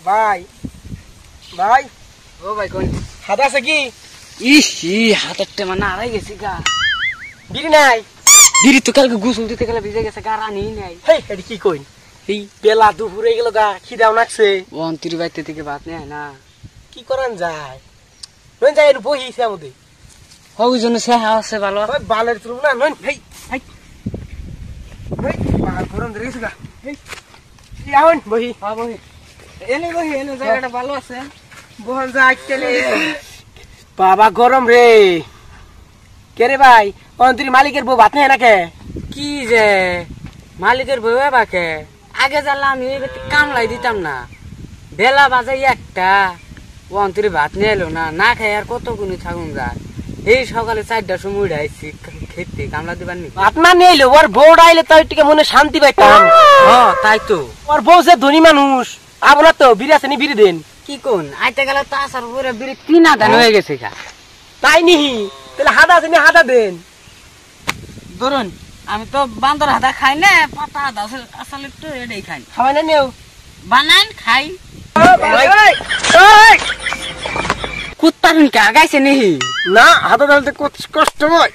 ভাই ভাই ও ভাই কোন হাত আছে কি? ইসি হাতের টেমা না আড়াই গেছি গা। বিড়ি নাই? বিড়ি তো কালকে গোসল দিতে গেলে ভিজে গেছে, গা রানি নাই। হেই এটি কি কইন? এই বেলা দুপুরে গেল গা, খিদাও লাগছে। ও অন্তির বাইতে থেকে ভাত নেয় না, কি করান যায়? নন যাই এর বহিছে আমাদের। ওই জন্য সে আছে ভালো। ওই বালের তুলব না নন। হেই হেই হেই বাল গরম ধরে গেছে গা। হেই ইয়াউন বহি। হ্যাঁ বহি এনে বহি, এনে জায়গাটা ভালো আছে। বহন যা আইতেলে বাবা গরম রে। কে রে ভাই? অন্তরি মালিকের বউ ভাত নেয় না কে? কি যে মালিকের বউয়ে বাকে আগে জানলাম আমি কামলাই দিতাম না। বেলা বাজে একটা, ও অন্তরে ভাত নিয়ে এলো না, না খাই আর কত গুণি থাকুন যায়। এই সকালে 4টার সময় উঠাইছি খেতে, কামলা দিবার নি। ভাত না নিয়ে এলো, ওর বউটা আইলে তো একটু মনে শান্তি পাইতাম। হ্যাঁ তাই তো। ওর বউ যে ধনী মানুষ, আপনার তো বিড়ি আছে নি, বিড়ি দেন। কি কোন আইতে গেলে তো আসার পরে বিড়ি 3 আদান হয়ে গেছে গা। তাই নিহি তাহলে হাদা আছে নি, হাদা দেন। ধরুন আমি তো বান্দর হাদা খাই না, পাতা হাদা আসলে একটু এটাই খাই। খাওয়াই না নেও বানান খাই কুত্তার গাইছে নেহি না, হাদা দিতে কষ্ট হয়।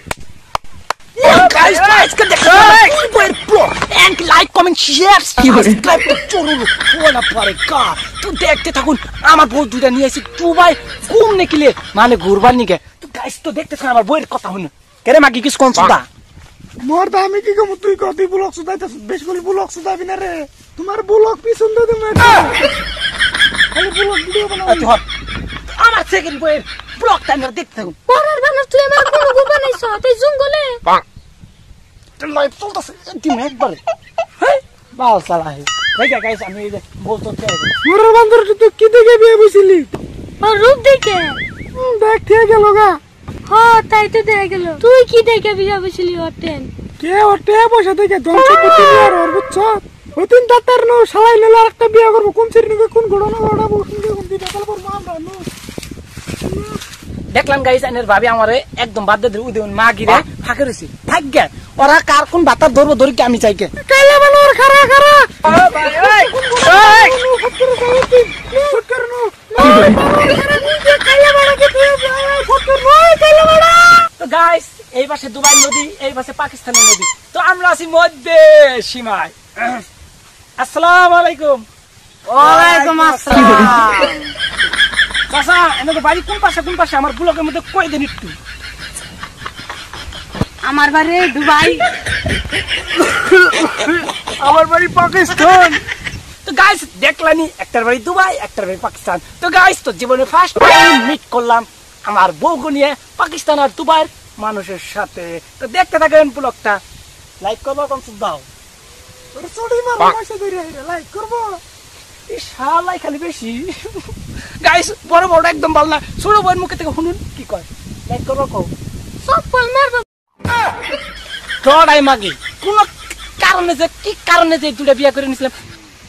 দেখতে থাকুন আমার বউ দুটা নিয়ে আসি দুবাই ঘুম নেকিলে, মানে ঘুরবার নিকে। তো গাইস তো দেখতেছ আমার বউয়ের কথা হন কেরে মাগি কিছু কোন সুদা মোর দা আমি কি কম, তুই কত ব্লক সুদাইতাছ? বেশ করে ব্লক সুদাবি না রে, তোমার ব্লক পিছন দে তুমি খালি ব্লক ভিডিও বানাও। আমার সেকেন্ড বউয়ের ব্লগ টাইমার দেখতে থাকুন। পরের বানার তুই আমার কোন গু বানাইছ তুই জঙ্গলে লাইভ চলতেছে একদিন একবারে। হ্যাঁ বাল সালা হে ভাই গাইস আমি এই যে বলতে চাই মোর বান্দর তুই কি দেখে বিয়ে বসিলি? আর রূপ দেখে দেখ ঠিক গেল গা। হ্যাঁ তাই তো দেখা গেল। তুই কি দেখে বিয়া বসলি ওটেন? কে ওটে পয়সা দেখে জনসম্পত্তি আর ওর বুঝছ ওদিন ডাক্তার নো শালাই নিলে একটা বিয়ে করব, কোন সিরিকে কোন ঘটনা ঘটাবো শুনতে কোন দিন কাল করব আমরা নো। দেখলাম গাইস এনের ভাবি আমারে একদম বাদ দিয়ে উদয়ন মা গিরে ফাঁকে রইছে ভাগ্য ওরা কার কোন বাতার ধরবো ধরি কি আমি চাইকে কাইলা বানোর খারা খারা ও ভাই ওই ওই ফটকর গাইতি ফটকর নো খারা নিয়ে কাইলা বাড়াকে তুই ফটকর নো কাইলা বাড়া। তো গাইস এই পাশে দুবাই নদী, এই পাশে পাকিস্তানের নদী, তো আমরা আছি মধ্যে সীমায়। আসসালামু আলাইকুম। ওয়ালাইকুম আসসালাম। চাচা এনে তো বাড়ি কোন পাশে আমার ব্লকের মধ্যে কই দেন একটু। আমার বাড়ি দুবাই। আমার বাড়ি পাকিস্তান। তো গাইস দেখলানি একটার বাড়ি দুবাই, একটার বাড়ি পাকিস্তান। তো গাইস তো জীবনে ফার্স্ট টাইম মিট করলাম আমার বউকে নিয়ে পাকিস্তান আর দুবাইয়ের মানুষের সাথে। তো দেখতে থাকেন ব্লগটা, লাইক করবো কম দাও। তোর চড়ি মার পয়সা ধরে আইরে লাইক করব। এই শালাই খালি বেশি। গাইস বড় বড় একদম ভালো না, ছোট বউয়ের মুখে থেকে শুনুন কি কয়। লাইক করবো কও চপ্পল মারব। তোরাই মাগি কোন কারণে যে কি কারণে যে দুটা বিয়ে করে নিছিলাম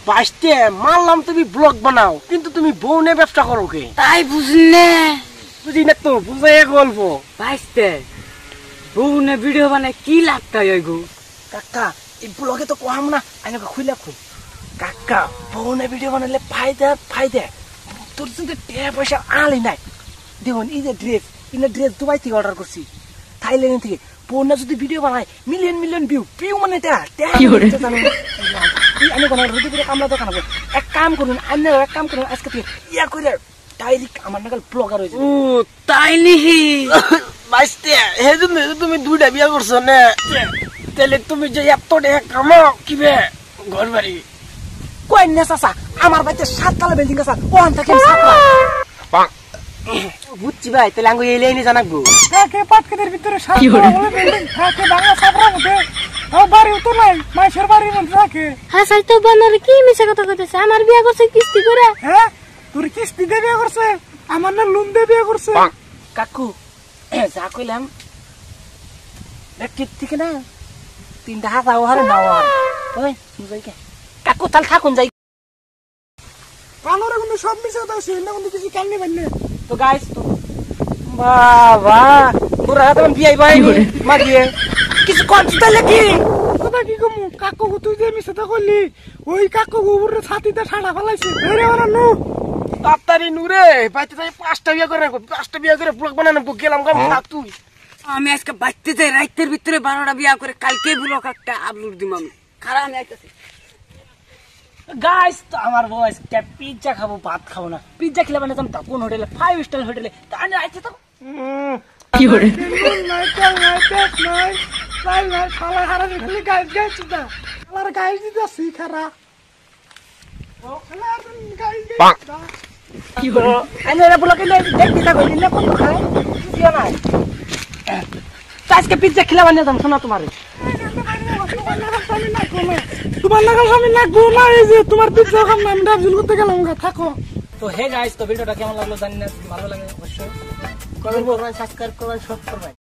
বাঁচতে মানলাম তুমি ব্লগ বানাও, কিন্তু তুমি বউ নিয়ে ব্যবসা করো কে? তাই বুঝনে বুঝি না তো, বুঝাই গল্প। ভাইস্তে বউনে ভিডিও বানায় কি লাভটা ওই গো? কাকা এই ব্লগে তো কম না, আমি খুলে খুব কাকা বউ নিয়ে ভিডিও বানালে ফায়দা তোর কিন্তু টাকা পয়সা আনলি নাই। দেখুন এই যে ড্রেস দুবাই থেকে অর্ডার করছি, থাইল্যান্ড থেকে। বউনা যদি ভিডিও বানায় মিলিয়ন ভিউ মানে আমি কোনো রুটি করে কামলা দোকান হবে। এক কাম করুন আজকে থেকে ইয়া করে ডাইলি আমার নাগাল ব্লগার হয়েছে। ও তাই নিহি বাইস্তে হে তুমি দুইটা বিয়া করছো না, তাহলে তুমি যে এত টাকা কামাও কিবে ঘর বাড়ি কই না চাচা? আমার বাড়িতে 7 তলা বিল্ডিং আছে, ওখান থেকে বুঝছি ভাই। তাহলে আমি এই লাইনে জানাবো কাকে পাটকেদের ভিতরে সাত বলে বিল্ডিং থাকে বাংলা সাবরা মধ্যে ও বাড়ি তো নাই মাইশের বাড়ির মধ্যে থাকে। হ্যাঁ সাই তো বানার কি মিছা কথা কইতেছে? আমার বিয়া করছে কিস্তি করে। হ্যাঁ তোর কিস্তি দিয়ে বিয়ে করছে, আমার না লোন দিয়ে বিয়ে করছে। কাকু যা কইলাম ঠিক না, 3টা হাত আওয়ারে না ওই বুঝাই কে কাকু তাল থাকুন যাই কালোরে কিন্তু সব মিছা কথা আছে না, কিন্তু কিছু কান্নি বান্নে। তো গাইস তো বাবা তোরা হাতে বিয়াই ভাই মাগিয়ে কিছু কনস্টাইল কি কি কমু কাকু তুই যে মিছাটা কইলি ওই কাকু উপরে ছাতিতে ঠাড়া ফেলাইছে রে ওরা নু তাড়াতাড়ি নুরে বাইতে যাই 5টা বিয়া করে 5টা বিয়া করে ব্লগ বানানো গেলাম কাম থাক তুই আমি আজকে বাইতে যাই রাইতের ভিতরে 12টা বিয়া করে কালকে ব্লগ একটা আপলোড দিম আমি খারাপ আমি আইতাছি গাইস তো আমার বয়স পিজ্জা খাবো ভাত খাবো না পিজ্জা খেলে মানে তা কোন হোটেলে 5 স্টার হোটেলে তাহলে আইছে তো কি করে নাই কাল নাই পেট নাই নাই নাই শালা হারা খালি গাইস গাইস দা শালার গাইস দিতাছি খারা ও শালার গাইস গাইস কি করে আইনে রে ব্লগে দেখ দিতা কইলি না কত খায় দিয়া নাই আজকে পিজ্জা খেলে মানে দাম শোনা তোমারে তোমার লাগা আমি নাকবো না এই যে তোমার পিজ্জা খাম না আমি ডাবজুল করতে গেলাম থাকো তো হে গাইস তো ভিডিওটা কেমন লাগলো জানি না ভালো লাগে অবশ্যই কমেন্ট করবেন সাবস্ক্রাইব করবেন সব করবেন